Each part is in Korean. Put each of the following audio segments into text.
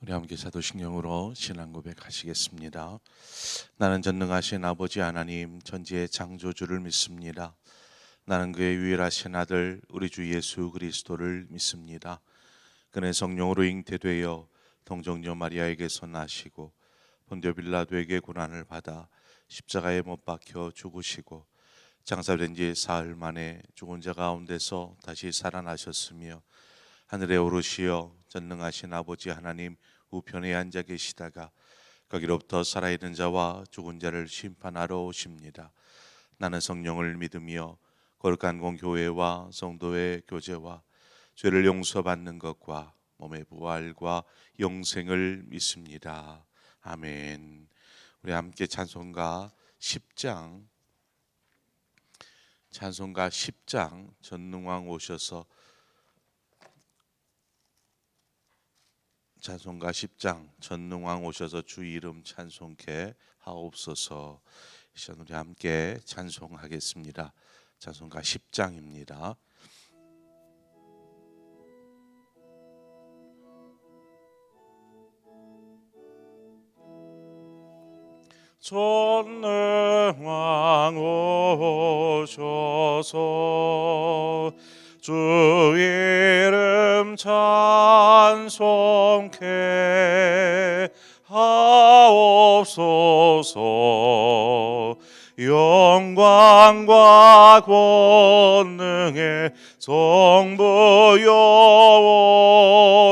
우리 함께 사도신경으로 신앙 고백하시겠습니다. 나는 전능하신 아버지 하나님 천지의 창조주를 믿습니다. 나는 그의 유일하신 아들 우리 주 예수 그리스도를 믿습니다. 그는 성령으로 잉태되어 동정녀 마리아에게서 나시고 본디오 빌라도에게 고난을 받아 십자가에 못 박혀 죽으시고 장사된 지 사흘 만에 죽은 자 가운데서 다시 살아나셨으며 하늘에 오르시어 전능하신 아버지 하나님 우편에 앉아 계시다가 거기로부터 살아있는 자와 죽은 자를 심판하러 오십니다. 나는 성령을 믿으며 거룩한 공교회와 성도의 교제와 죄를 용서받는 것과 몸의 부활과 영생을 믿습니다. 아멘. 우리 함께 찬송가 10장 전능왕 오셔서 찬송가 10장 전능왕 오셔서 주 이름 찬송케 하옵소서. 이 시간 우리 함께 찬송하겠습니다. 찬송가 10장입니다. 전능왕 오셔서 주 이름 찬송케 하옵소서. 영광과 권능의 성부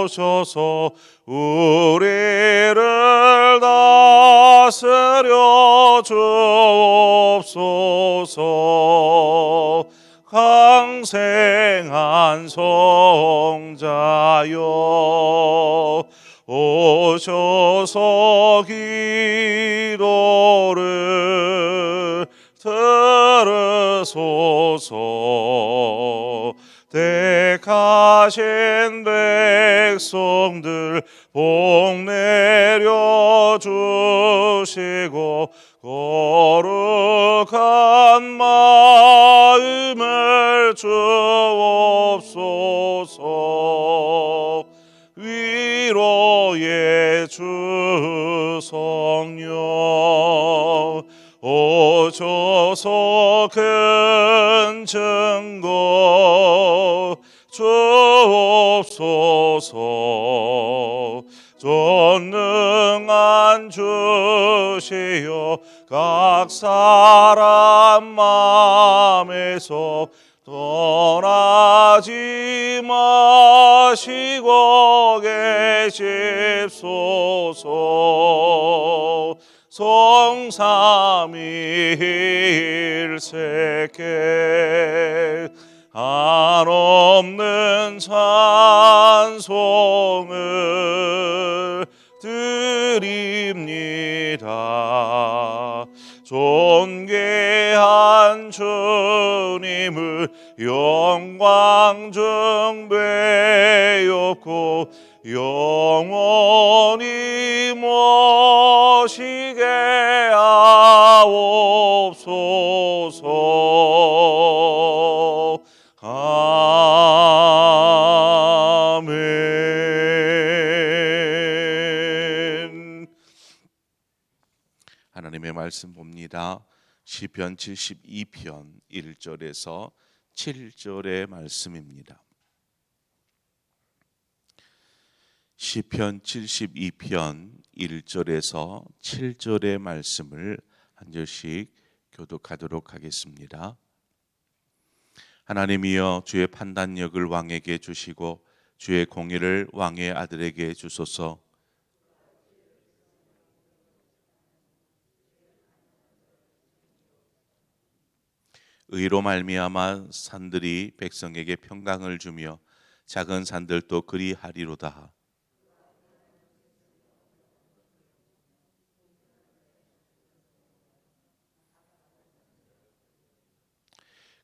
여오셔서 우리를 다스려 주옵소서. 강생한 성자여 오셔서 기도를 들으소서. 택하신 백성들 복 내려 주시고 거룩한 마음을 주옵소서. 위로의 주 성령 오셔서 큰 증거 주옵소서. 전능한 주시여 각 사람 마음에서 떠나지 마시고 계십소서. 성삼위일체계 한없는 찬송을 드립니다. 존귀한 주님을 영광 중배옵고 영원히 모시게 하옵소서. 아멘. 하나님의 말씀 봅니다. 시편 72편 1절에서 7절의 말씀입니다. 시편 72편 1절에서 7절의 말씀을 한 절씩 교독하도록 하겠습니다. 하나님이여 주의 판단력을 왕에게 주시고 주의 공의를 왕의 아들에게 주소서. 의로 말미암아 산들이 백성에게 평강을 주며 작은 산들도 그리하리로다.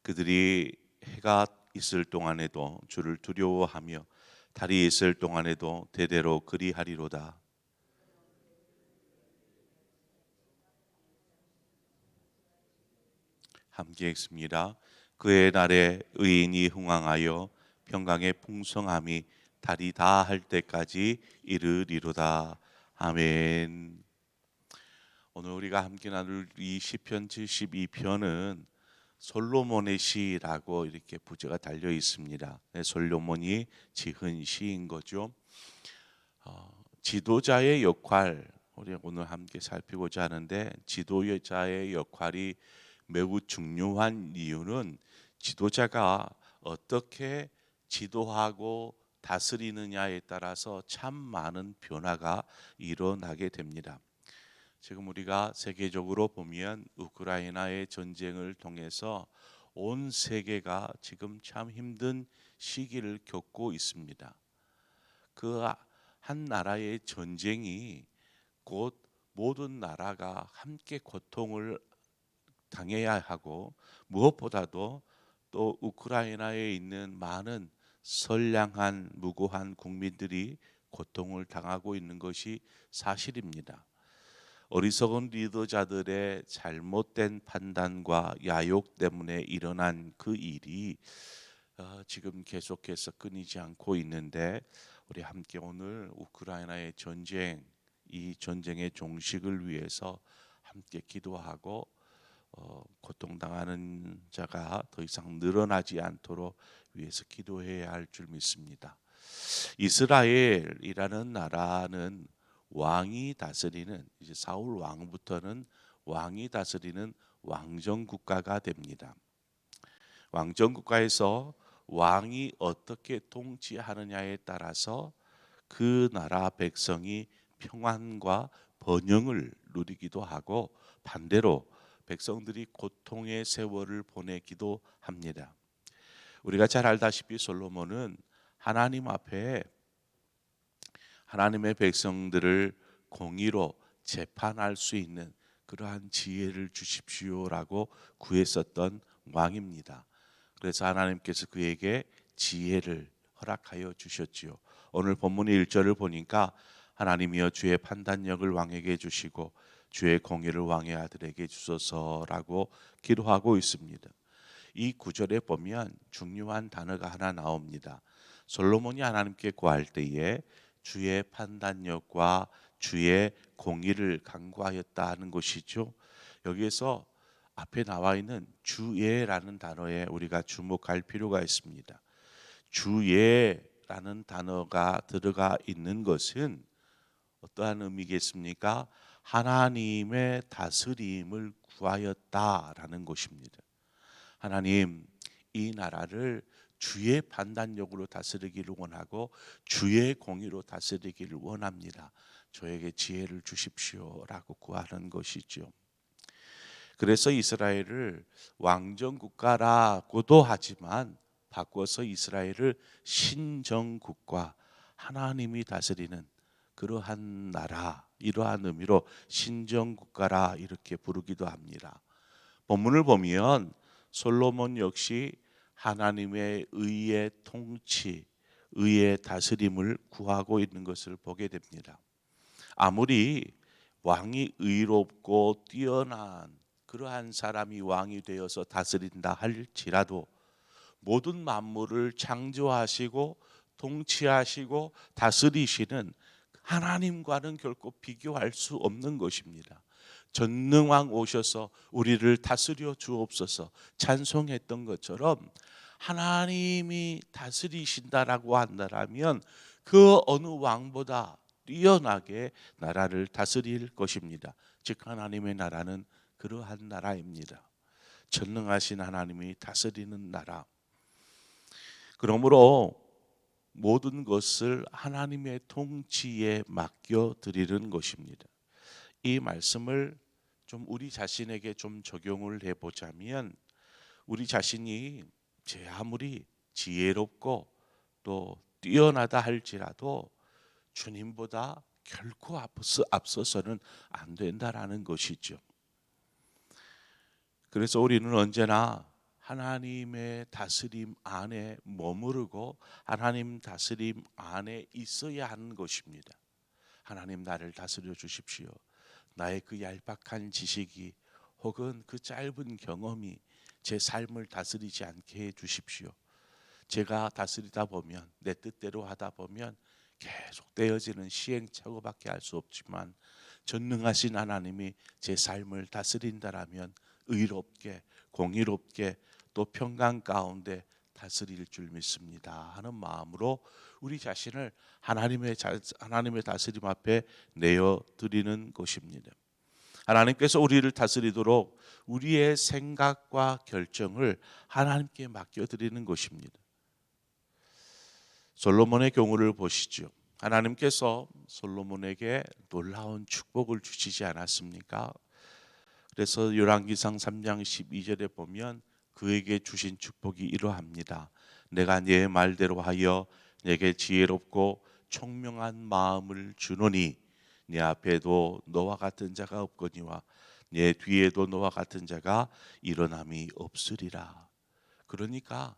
그들이 해가 있을 동안에도 주를 두려워하며 달이 있을 동안에도 대대로 그리하리로다. 함께 읽습니다. 그의 날에 의인이 흥왕하여 평강의 풍성함이 달이 다 할 때까지 이르리로다. 아멘. 오늘 우리가 함께 나눌 이 시편 72편은 솔로몬의 시라고 이렇게 부제가 달려 있습니다. 솔로몬이 지은 시인 거죠. 지도자의 역할, 우리 오늘 함께 살피고자 하는데, 지도자의 역할이 매우 중요한 이유는 지도자가 어떻게 지도하고 다스리느냐에 따라서 참 많은 변화가 일어나게 됩니다. 지금 우리가 세계적으로 보면 우크라이나의 전쟁을 통해서 온 세계가 지금 참 힘든 시기를 겪고 있습니다. 그 한 나라의 전쟁이 곧 모든 나라가 함께 고통을 당해야 하고, 무엇보다도 또 우크라이나에 있는 많은 선량한 무고한 국민들이 고통을 당하고 있는 것이 사실입니다. 어리석은 리더자들의 잘못된 판단과 야욕 때문에 일어난 그 일이 지금 계속해서 끊이지 않고 있는데, 우리 함께 오늘 우크라이나의 전쟁, 이 전쟁의 종식을 위해서 함께 기도하고 고통당하는 자가 더 이상 늘어나지 않도록 위해서 기도해야 할 줄 믿습니다. 이스라엘이라는 나라는 왕이 다스리는, 이제 사울 왕부터는 왕이 다스리는 왕정 국가가 됩니다. 왕정 국가에서 왕이 어떻게 통치하느냐에 따라서 그 나라 백성이 평안과 번영을 누리기도 하고, 반대로 백성들이 고통의 세월을 보내기도 합니다. 우리가 잘 알다시피 솔로몬은 하나님 앞에 하나님의 백성들을 공의로 재판할 수 있는 그러한 지혜를 주십시오라고 구했었던 왕입니다. 그래서 하나님께서 그에게 지혜를 허락하여 주셨지요. 오늘 본문의 1절을 보니까 하나님이여 주의 판단력을 왕에게 주시고 주의 공의를 왕의 아들에게 주소서라고 기도하고 있습니다. 이 구절에 보면 중요한 단어가 하나 나옵니다. 솔로몬이 하나님께 구할 때에 주의 판단력과 주의 공의를 간구하였다 하는 것이죠. 여기에서 앞에 나와 있는 주의라는 단어에 우리가 주목할 필요가 있습니다. 주의라는 단어가 들어가 있는 것은 어떠한 의미겠습니까? 하나님의 다스림을 구하였다라는 것입니다. 하나님, 이 나라를 주의 판단력으로 다스리기를 원하고 주의 공의로 다스리기를 원합니다. 저에게 지혜를 주십시오라고 구하는 것이죠. 그래서 이스라엘을 왕정 국가라고도 하지만 바꿔서 이스라엘을 신정국가, 하나님이 다스리는 그러한 나라, 이러한 의미로 신정국가라 이렇게 부르기도 합니다. 본문을 보면 솔로몬 역시 하나님의 의의 통치, 의의 다스림을 구하고 있는 것을 보게 됩니다. 아무리 왕이 의롭고 뛰어난 그러한 사람이 왕이 되어서 다스린다 할지라도 모든 만물을 창조하시고 통치하시고 다스리시는 하나님과는 결코 비교할 수 없는 것입니다. 전능왕 오셔서 우리를 다스려 주옵소서 찬송했던 것처럼 하나님이 다스리신다라고 한다면 그 어느 왕보다 뛰어나게 나라를 다스릴 것입니다. 즉 하나님의 나라는 그러한 나라입니다. 전능하신 하나님이 다스리는 나라. 그러므로 모든 것을 하나님의 통치에 맡겨 드리는 것입니다. 이 말씀을 좀 우리 자신에게 좀 적용을 해보자면, 우리 자신이 제 아무리 지혜롭고 또 뛰어나다 할지라도 주님보다 결코 앞서서는 안 된다라는 것이죠. 그래서 우리는 언제나 하나님의 다스림 안에 머무르고 하나님 다스림 안에 있어야 하는 것입니다. 하나님, 나를 다스려 주십시오. 나의 그 얄팍한 지식이 혹은 그 짧은 경험이 제 삶을 다스리지 않게 해 주십시오. 제가 다스리다 보면, 내 뜻대로 하다 보면 계속 되어지는 시행착오밖에 할 수 없지만, 전능하신 하나님이 제 삶을 다스린다라면 의롭게, 공의롭게, 또 평강 가운데 다스릴 줄 믿습니다 하는 마음으로 우리 자신을 하나님의 다스림 앞에 내어 드리는 것입니다. 하나님께서 우리를 다스리도록 우리의 생각과 결정을 하나님께 맡겨드리는 것입니다. 솔로몬의 경우를 보시죠. 하나님께서 솔로몬에게 놀라운 축복을 주시지 않았습니까? 그래서 열왕기상 3장 12절에 보면 그에게 주신 축복이 이러합니다. 내가 네 말대로 하여 내게 지혜롭고 총명한 마음을 주노니 네 앞에도 너와 같은 자가 없거니와 네 뒤에도 너와 같은 자가 일어남이 없으리라. 그러니까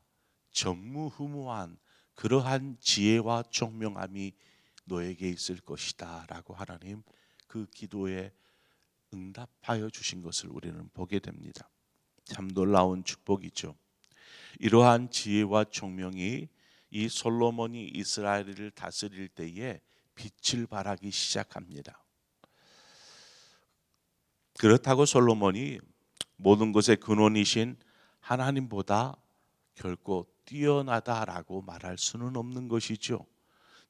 전무후무한 그러한 지혜와 총명함이 너에게 있을 것이다 라고 하나님 그 기도에 응답하여 주신 것을 우리는 보게 됩니다. 참 놀라운 축복이죠. 이러한 지혜와 총명이 이 솔로몬이 이스라엘을 다스릴 때에 빛을 발하기 시작합니다. 그렇다고 솔로몬이 모든 것의 근원이신 하나님보다 결코 뛰어나다라고 말할 수는 없는 것이죠.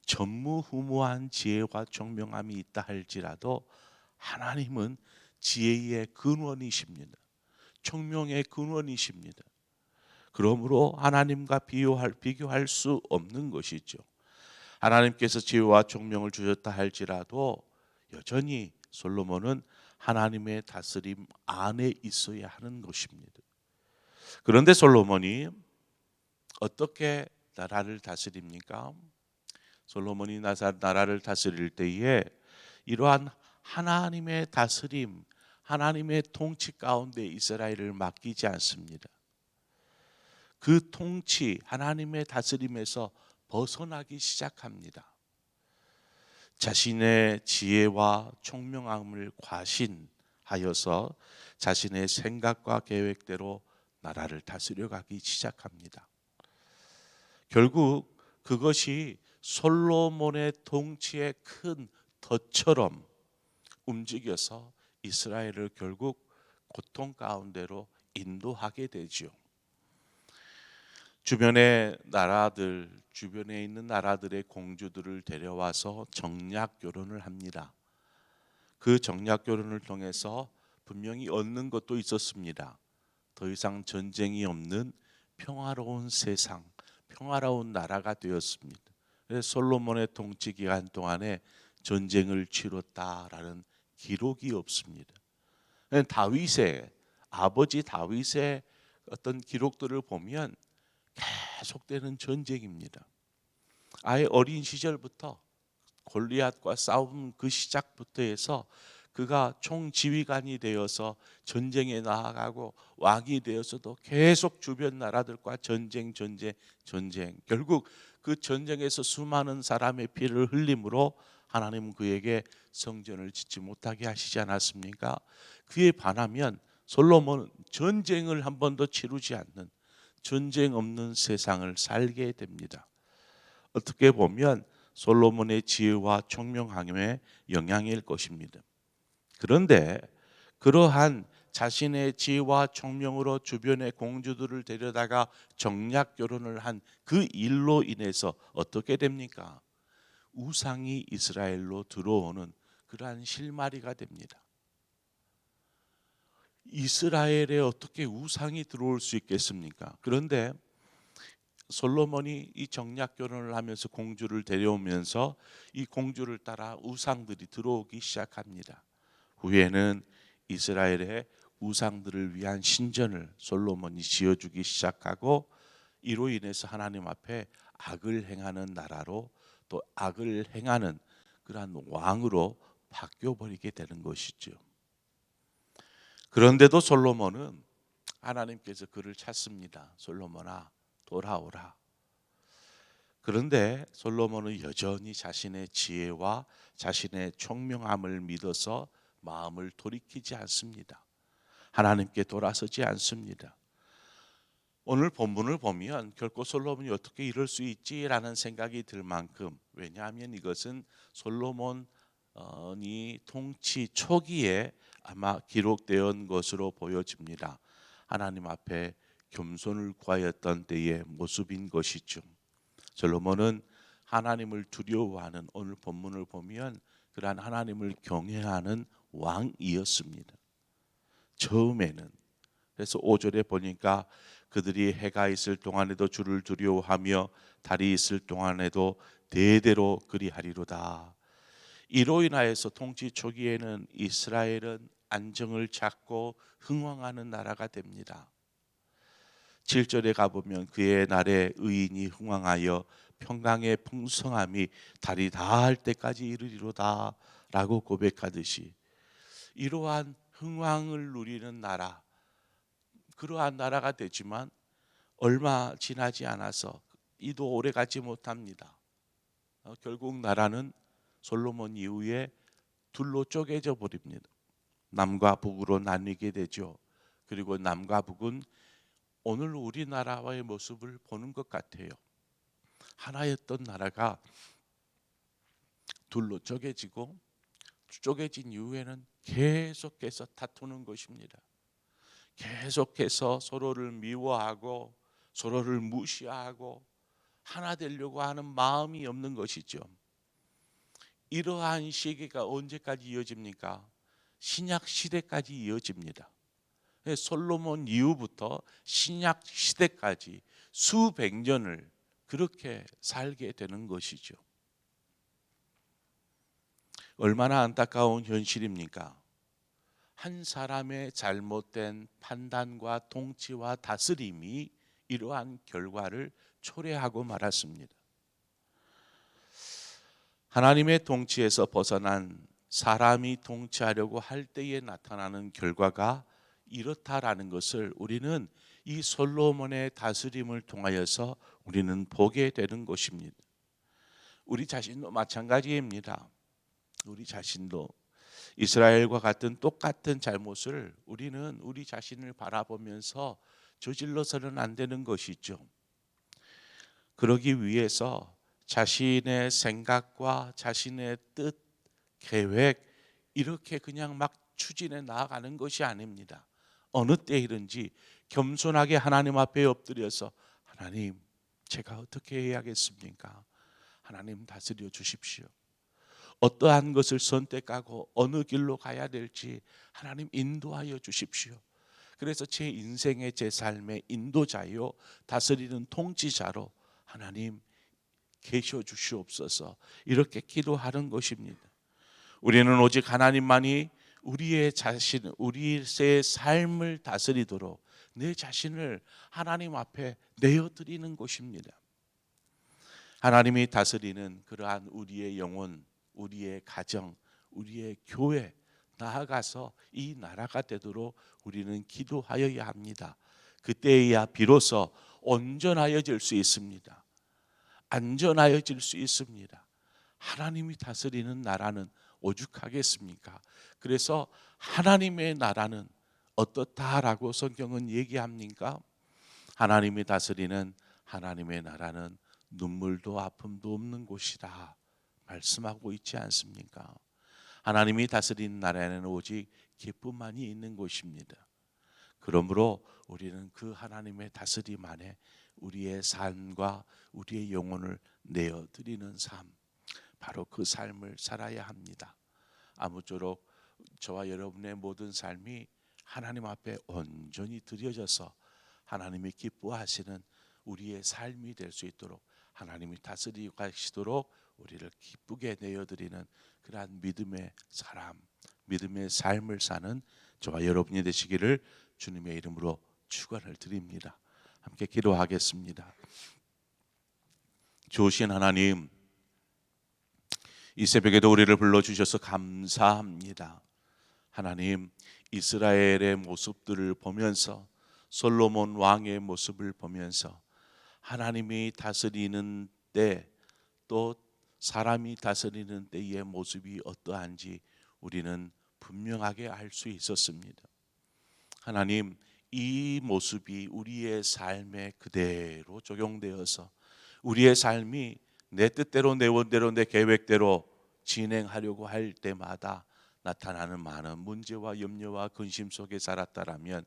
전무후무한 지혜와 총명함이 있다 할지라도 하나님은 지혜의 근원이십니다. 총명의 근원이십니다. 그러므로 하나님과 비교할 수 없는 것이죠. 하나님께서 지혜와 총명을 주셨다 할지라도 여전히 솔로몬은 하나님의 다스림 안에 있어야 하는 것입니다. 그런데 솔로몬이 어떻게 나라를 다스립니까? 솔로몬이 나라를 다스릴 때에 이러한 하나님의 다스림, 하나님의 통치 가운데 이스라엘을 맡기지 않습니다. 그 통치, 하나님의 다스림에서 벗어나기 시작합니다. 자신의 지혜와 총명함을 과신하여서 자신의 생각과 계획대로 나라를 다스려가기 시작합니다. 결국 그것이 솔로몬의 통치의 큰 덫처럼 움직여서 이스라엘을 결국 고통 가운데로 인도하게 되죠. 주변에 있는 나라들의 공주들을 데려와서 정략 결혼을 합니다. 그 정략 결혼을 통해서 분명히 얻는 것도 있었습니다. 더 이상 전쟁이 없는 평화로운 세상, 평화로운 나라가 되었습니다. 그래서 솔로몬의 통치 기간 동안에 전쟁을 치렀다라는 기록이 없습니다. 아버지 다윗의 어떤 기록들을 보면 계속되는 전쟁입니다. 아예 어린 시절부터 골리앗과 싸움 그 시작부터 해서 그가 총지휘관이 되어서 전쟁에 나아가고 왕이 되어서도 계속 주변 나라들과 전쟁. 결국 그 전쟁에서 수많은 사람의 피를 흘림으로 하나님은 그에게 성전을 짓지 못하게 하시지 않았습니까? 그에 반하면 솔로몬은 전쟁을 한 번도 치르지 않는 전쟁 없는 세상을 살게 됩니다. 어떻게 보면 솔로몬의 지혜와 총명함의 영향일 것입니다. 그런데 그러한 자신의 지혜와 총명으로 주변의 공주들을 데려다가 정략 결혼을 한 그 일로 인해서 어떻게 됩니까? 우상이 이스라엘로 들어오는 그러한 실마리가 됩니다. 이스라엘에 어떻게 우상이 들어올 수 있겠습니까? 그런데 솔로몬이 이 정략 결혼을 하면서 공주를 데려오면서 이 공주를 따라 우상들이 들어오기 시작합니다. 후에는 이스라엘의 우상들을 위한 신전을 솔로몬이 지어주기 시작하고 이로 인해서 하나님 앞에 악을 행하는 나라로 또 악을 행하는 그러한 왕으로 바뀌어버리게 되는 것이죠. 그런데도 솔로몬은 하나님께서 그를 찾습니다. 솔로몬아 돌아오라. 그런데 솔로몬은 여전히 자신의 지혜와 자신의 총명함을 믿어서 마음을 돌이키지 않습니다. 하나님께 돌아서지 않습니다. 오늘 본문을 보면 결코 솔로몬이 어떻게 이럴 수 있지라는 생각이 들 만큼, 왜냐하면 이것은 솔로몬이 통치 초기에 아마 기록된 것으로 보여집니다. 하나님 앞에 겸손을 구하였던 때의 모습인 것이죠. 솔로몬은 하나님을 두려워하는, 오늘 본문을 보면 그러한 하나님을 경외하는 왕이었습니다. 처음에는. 그래서 5절에 보니까 그들이 해가 있을 동안에도 주를 두려워하며 달이 있을 동안에도 대대로 그리하리로다. 이로 인하여서 통치 초기에는 이스라엘은 안정을 찾고 흥왕하는 나라가 됩니다. 7절에 가보면 그의 날에 의인이 흥왕하여 평강의 풍성함이 달이 다할 때까지 이르리로다 라고 고백하듯이, 이러한 흥왕을 누리는 나라, 그러한 나라가 되지만 얼마 지나지 않아서 이도 오래가지 못합니다. 결국 나라는 솔로몬 이후에 둘로 쪼개져 버립니다. 남과 북으로 나뉘게 되죠. 그리고 남과 북은 오늘 우리나라와의 모습을 보는 것 같아요. 하나였던 나라가 둘로 쪼개지고, 쪼개진 이후에는 계속해서 다투는 것입니다. 계속해서 서로를 미워하고 서로를 무시하고 하나 되려고 하는 마음이 없는 것이죠. 이러한 시기가 언제까지 이어집니까? 신약 시대까지 이어집니다. 솔로몬 이후부터 신약 시대까지 수백 년을 그렇게 살게 되는 것이죠. 얼마나 안타까운 현실입니까? 한 사람의 잘못된 판단과 통치와 다스림이 이러한 결과를 초래하고 말았습니다. 하나님의 통치에서 벗어난 사람이 통치하려고 할 때에 나타나는 결과가 이렇다라는 것을 우리는 이 솔로몬의 다스림을 통하여서 우리는 보게 되는 것입니다. 우리 자신도 마찬가지입니다. 우리 자신도 이스라엘과 같은 똑같은 잘못을 우리는 우리 자신을 바라보면서 저질러서는 안 되는 것이죠. 그러기 위해서 자신의 생각과 자신의 뜻, 계획 이렇게 그냥 막 추진해 나아가는 것이 아닙니다. 어느 때이든지 겸손하게 하나님 앞에 엎드려서, 하나님, 제가 어떻게 해야겠습니까? 하나님 다스려 주십시오. 어떠한 것을 선택하고 어느 길로 가야 될지 하나님 인도하여 주십시오. 그래서 제 인생의, 제 삶의 인도자요 다스리는 통치자로 하나님 계셔 주시옵소서, 이렇게 기도하는 것입니다. 우리는 오직 하나님만이 우리의 자신, 우리의 삶을 다스리도록 내 자신을 하나님 앞에 내어드리는 것입니다. 하나님이 다스리는 그러한 우리의 영혼, 우리의 가정, 우리의 교회, 나아가서 이 나라가 되도록 우리는 기도하여야 합니다. 그때야 비로소 온전하여질 수 있습니다. 안전하여질 수 있습니다. 하나님이 다스리는 나라는 오죽하겠습니까? 그래서 하나님의 나라는 어떻다라고 성경은 얘기합니까? 하나님이 다스리는 하나님의 나라는 눈물도 아픔도 없는 곳이다 말씀하고 있지 않습니까? 하나님이 다스리는 나라에는 오직 기쁨만이 있는 곳입니다. 그러므로 우리는 그 하나님의 다스림 안에 우리의 삶과 우리의 영혼을 내어드리는 삶, 바로 그 삶을 살아야 합니다. 아무쪼록 저와 여러분의 모든 삶이 하나님 앞에 온전히 드려져서 하나님이 기뻐하시는 우리의 삶이 될 수 있도록, 하나님이 다스리고 가시도록 우리를 기쁘게 내어드리는 그러한 믿음의 사람, 믿음의 삶을 사는 저와 여러분이 되시기를 주님의 이름으로 축원을 드립니다. 함께 기도하겠습니다. 좋으신 하나님, 이 새벽에도 우리를 불러주셔서 감사합니다. 하나님, 이스라엘의 모습들을 보면서, 솔로몬 왕의 모습을 보면서 하나님이 다스리는 때, 또 사람이 다스리는 때의 모습이 어떠한지 우리는 분명하게 알 수 있었습니다. 하나님, 이 모습이 우리의 삶에 그대로 적용되어서 우리의 삶이 내 뜻대로 내 원대로 내 계획대로 진행하려고 할 때마다 나타나는 많은 문제와 염려와 근심 속에 살았다라면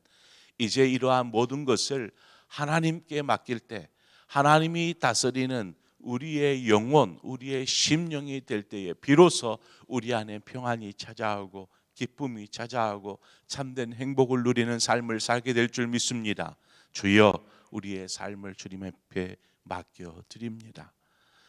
이제 이러한 모든 것을 하나님께 맡길 때 하나님이 다스리는 우리의 영혼, 우리의 심령이 될 때에 비로소 우리 안에 평안이 찾아오고 기쁨이 찾아오고 참된 행복을 누리는 삶을 살게 될 줄 믿습니다. 주여, 우리의 삶을 주님 앞에 맡겨드립니다.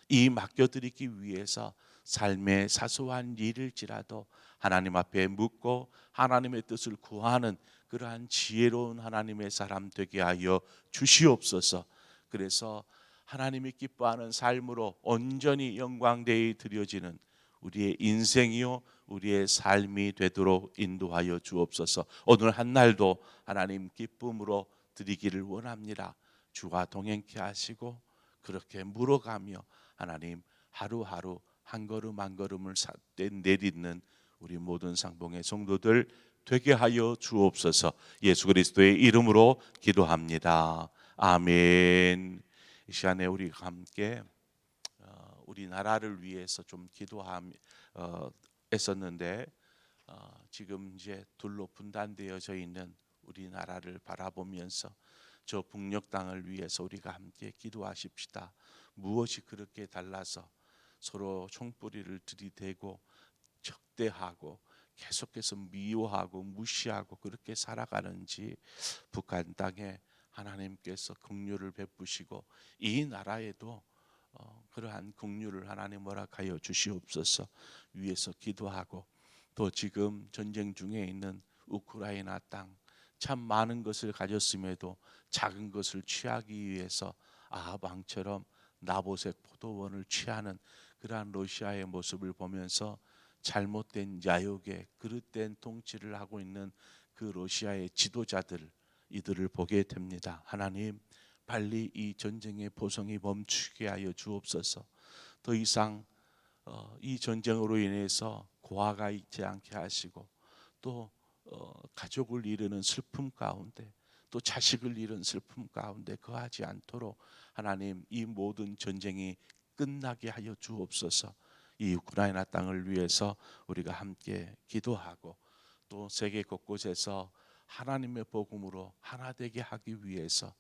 이 맡겨드리기 위해서 삶의 사소한 일일지라도 하나님 앞에 묻고 하나님의 뜻을 구하는 그러한 지혜로운 하나님의 사람 되게 하여 주시옵소서. 그래서 하나님이 기뻐하는 삶으로 온전히 영광되이 드려지는 우리의 인생이요 우리의 삶이 되도록 인도하여 주옵소서. 오늘 한 날도 하나님 기쁨으로 드리기를 원합니다. 주와 동행케 하시고 그렇게 물어가며 하나님 하루하루 한 걸음 한 걸음을 내딛는 우리 모든 상봉의 성도들 되게 하여 주옵소서. 예수 그리스도의 이름으로 기도합니다. 아멘. 이 시간에 우리가 함께 우리나라를 위해서 좀 기도했었는데 지금 이제 둘로 분단되어져 있는 우리나라를 바라보면서 저 북녘 땅을 위해서 우리가 함께 기도하십시다. 무엇이 그렇게 달라서 서로 총뿌리를 들이대고 적대하고 계속해서 미워하고 무시하고 그렇게 살아가는지 북한 땅에 하나님께서 긍휼을 베푸시고 이 나라에도 그러한 긍휼을 하나님 허락하여 주시옵소서. 위에서 기도하고 또 지금 전쟁 중에 있는 우크라이나 땅 참 많은 것을 가졌음에도 작은 것을 취하기 위해서 아합 왕처럼 나봇의 포도원을 취하는 그러한 러시아의 모습을 보면서 잘못된 야욕에 그릇된 통치를 하고 있는 그 러시아의 지도자들 이들을 보게 됩니다. 하나님 빨리 이 전쟁의 보성이 멈추게 하여 주옵소서. 더 이상 이 전쟁으로 인해서 고아가 있지 않게 하시고 또 가족을 잃는 슬픔 가운데 또 자식을 잃은 슬픔 가운데 거하지 않도록 하나님 이 모든 전쟁이 끝나게 하여 주옵소서. 이 우크라이나 땅을 위해서 우리가 함께 기도하고 또 세계 곳곳에서 하나님의 복음으로 하나 되게 하기 위해서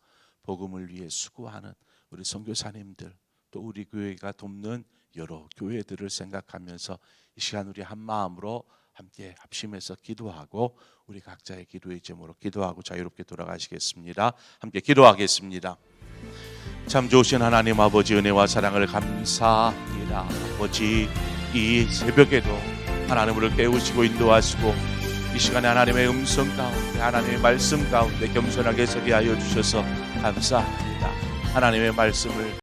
복음을 위해 수고하는 우리 선교사님들 또 우리 교회가 돕는 여러 교회들을 생각하면서 이 시간 우리 한 마음으로 함께 합심해서 기도하고 우리 각자의 기도의 제목으로 기도하고 자유롭게 돌아가시겠습니다. 함께 기도하겠습니다. 참 좋으신 하나님 아버지 은혜와 사랑을 감사합니다. 아버지 이 새벽에도 하나님을 깨우시고 인도하시고 이 시간에 하나님의 음성 가운데 하나님의 말씀 가운데 겸손하게 서게 하여 주셔서 감사합니다. 하나님의 말씀을